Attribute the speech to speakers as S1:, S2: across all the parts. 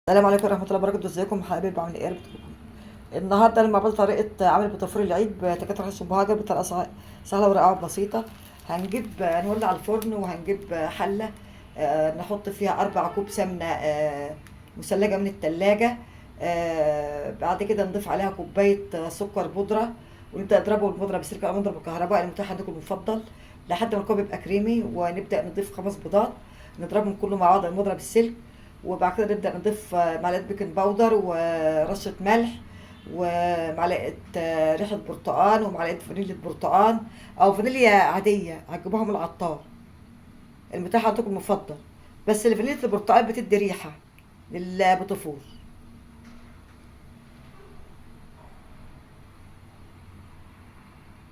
S1: السلام عليكم ورحمة الله وبركاته. ازيكم حبايبي؟ عاملين ايه؟ النهارده لما بعمل طريقة عمل بطاطفور العيد بتكاتك حشو بهاجر بطريقة سهلة ورائعة وبسيطة. هنولع الفرن وهنجيب حلة، نحط فيها 4 كوب سمنة مثلجة من التلاجة. بعد كده نضيف عليها كوباية سكر بودرة، ونبدأ نضربه بالبودرة بالسلك أو نضرب بالكهرباء المتاح عندكم المفضل لحد ما الكوب يبقى كريمي. ونبدأ نضيف 5 بيضات، نضربهم كله مع بعض المضرب بالسلك. وبعد كده نبدأ نضيف معلقة بيكنج باودر ورشة ملح ومعلقة ريحة برتقان ومعلقة فانيليا برتقان أو فانيليا عادية هتجيبوها من العطار المتاح عندكم المفضل. بس الفانيليا البرتقال بتدي ريحة للبطفور.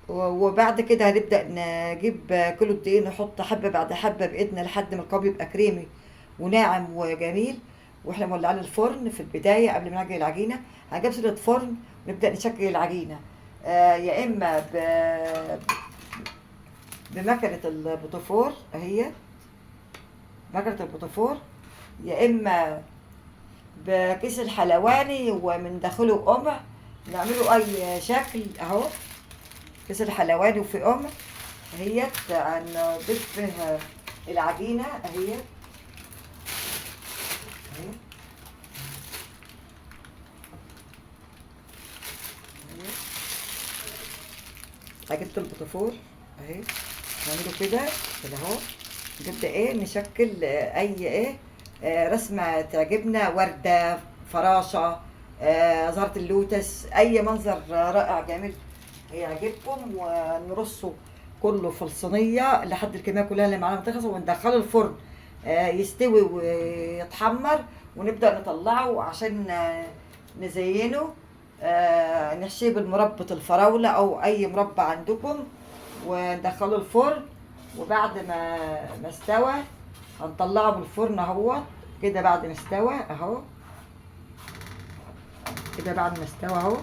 S1: وبعد كده هنبدأ نجيب كيلو دقيق، نحط حبة بعد حبة بإيدنا لحد ما القوام يبقى كريمي وناعم وجميل. واحنا مولعين الفرن في البداية قبل ما نعجن العجينة هنجيب صينية فرن ونبدأ نشكل العجينة، يا إما بمكنة البوتافور أهي، مكنة البوتافور، يا إما بكيس الحلواني ومن داخله قمع نعمله أي شكل أهو. كيس الحلواني وفي قمع اهيت هنضيف فيها العجينة اهيت اهي عجينة البوتافور اهي. نعمله كده كده اهو. نبدأ ايه نشكل اي ايه رسمة تعجبنا، وردة، فراشة، زهرة اللوتس، اي منظر رائع جميل هيعجبكم. ونرصه كله في الصينية لحد الكمية كلها اللي معانا تخلص، وندخله الفرن يستوي ويتحمر. ونبدأ نطلعه عشان نزينه، نحشيه بالمربى الفراولة أو أي مربى عندكم وندخله الفرن. وبعد ما استوى هنطلعه من الفرن اهو كده. بعد ما استوى اهو كده، بعد ما استوى اهو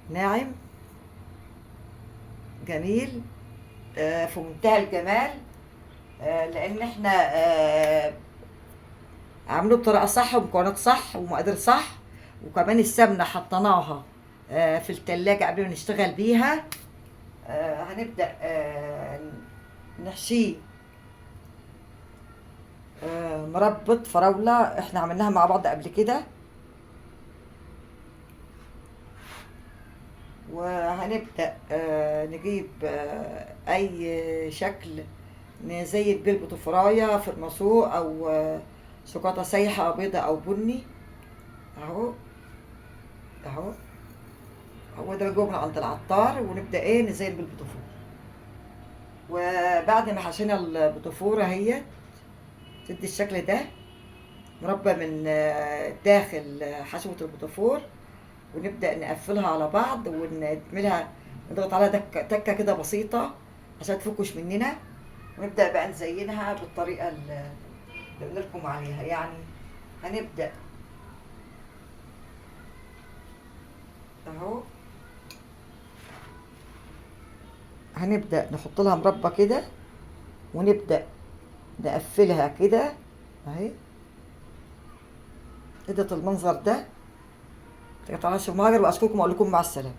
S1: ناعم جميل، في منتهى الجمال، لان احنا عاملوه بطريقه صح ومكونات صح ومقادير صح. وكمان السمنه حطيناها في التلاجة قبل ما نشتغل بيها. هنبدأ نحشيه مربى فراولة احنا عملناها مع بعض قبل كده. وهنبدأ نجيب أي شكل نزين بيه البطفراية في المسوق أو شوكولاتة سايحة بيضة أو بني أهو أهو. هو ده جوه من عند العطار. ونبدأ إيه نزين بالبطفور. وبعد ما حشينا البطفورة اهي تدي الشكل ده مربى من داخل حشوة البطفور. ونبدأ نقفلها على بعض ونعملها، نضغط عليها تكة كده بسيطة عشان تفكش مننا. ونبدأ بقى نزينها بالطريقة اللي قلنا لكم عليها. يعني هنبدأ اهو، هنبدأ نحط لها مربى كده ونبدأ نقفلها كده اهي. ادت المنظر ده. تقطعوا شماغر واشكركم واقول لكم مع السلامة.